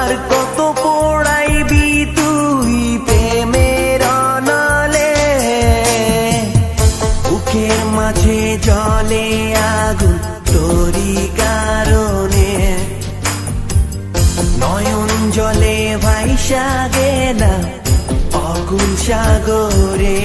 আর কত পোড়াইবি তুই প্রেমের অনলে, বুকের মাঝে জলে আগুন তোরি কারণে, নয়ন জলে ভাইসা গেলাম অকুল সাগরে।